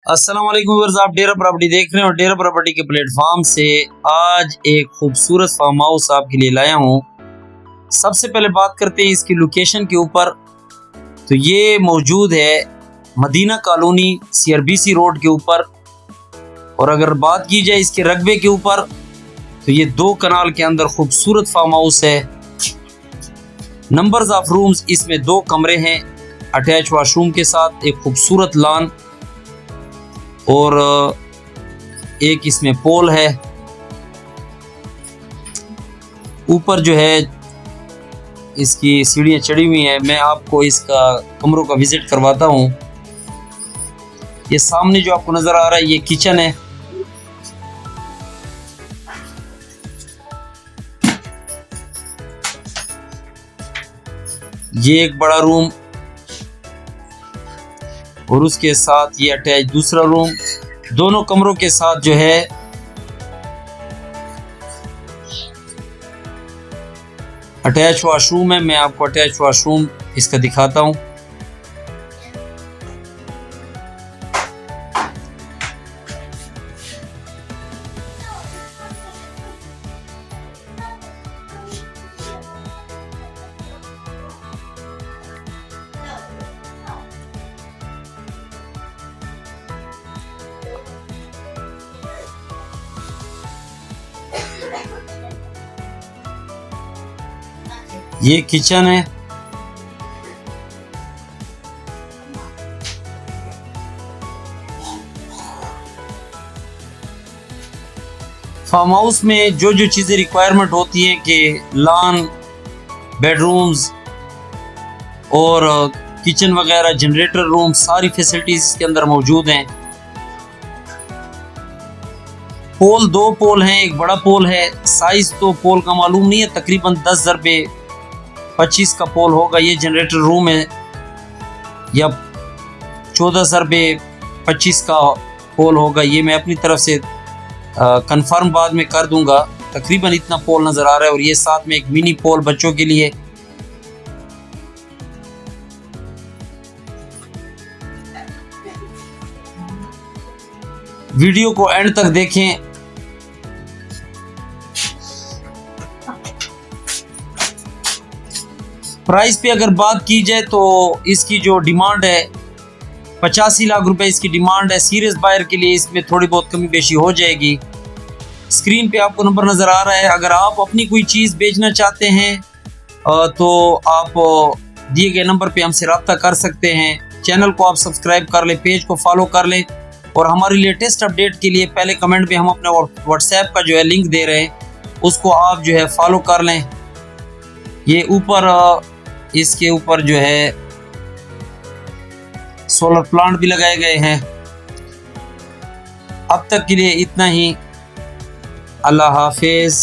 अस्सलाम वालेकुम व्यूअर्स, आप डेरा प्रॉपर्टी देख रहे हैं और डेरा प्रॉपर्टी के प्लेटफॉर्म से आज एक खूबसूरत फार्म हाउस आपके लिए लाया हूँ। सबसे पहले बात करते हैं इसकी लोकेशन के ऊपर। तो ये मौजूद है मदीना कॉलोनी CRBC रोड के ऊपर। और अगर बात की जाए इसके रकबे के ऊपर तो ये 2 कनाल के अंदर खूबसूरत फार्म हाउस है। नंबर्स ऑफ रूम्स इसमें 2 कमरे हैं, अटैच वाशरूम के साथ, एक खूबसूरत लॉन और एक इसमें पोल है। ऊपर जो है इसकी सीढ़ियाँ चढ़ी हुई हैं। मैं आपको इसका कमरों का विजिट करवाता हूँ। ये सामने जो आपको नज़र आ रहा है ये किचन है। ये एक बड़ा रूम और उसके साथ ये अटैच दूसरा रूम। दोनों कमरों के साथ जो है अटैच वॉशरूम है। मैं आपको अटैच वॉशरूम इसका दिखाता हूँ। ये किचन है। फार्म हाउस में जो जो चीज़ें रिक्वायरमेंट होती हैं कि लॉन, बेडरूम्स और किचन वगैरह, जनरेटर रूम, सारी फैसिलिटीज इसके अंदर मौजूद हैं। पोल 2 पोल हैं, एक बड़ा पोल है। साइज तो पोल का मालूम नहीं है, तकरीबन 10x25 का पोल होगा। ये जनरेटर रूम है या 14x25 का पोल होगा। ये मैं अपनी तरफ से कंफर्म बाद में कर दूंगा। तकरीबन इतना पोल नज़र आ रहा है। और ये साथ में एक मिनी पोल बच्चों के लिए। वीडियो को एंड तक देखें। प्राइस पे अगर बात की जाए तो इसकी जो डिमांड है 85 लाख रुपए इसकी डिमांड है। सीरियस बायर के लिए इसमें थोड़ी बहुत कमी पेशी हो जाएगी। स्क्रीन पे आपको नंबर नज़र आ रहा है। अगर आप अपनी कोई चीज़ बेचना चाहते हैं तो आप दिए गए नंबर पे हमसे रब्ता कर सकते हैं। चैनल को आप सब्सक्राइब कर लें, पेज को फॉलो कर लें और हमारी लेटेस्ट अपडेट के लिए पहले कमेंट पे हम अपने व्हाट्सएप का जो है लिंक दे रहे हैं, उसको आप जो है फॉलो कर लें। ये ऊपर इसके ऊपर जो है सोलर प्लांट भी लगाए गए हैं। अब तक के लिए इतना ही। अल्लाह हाफिज।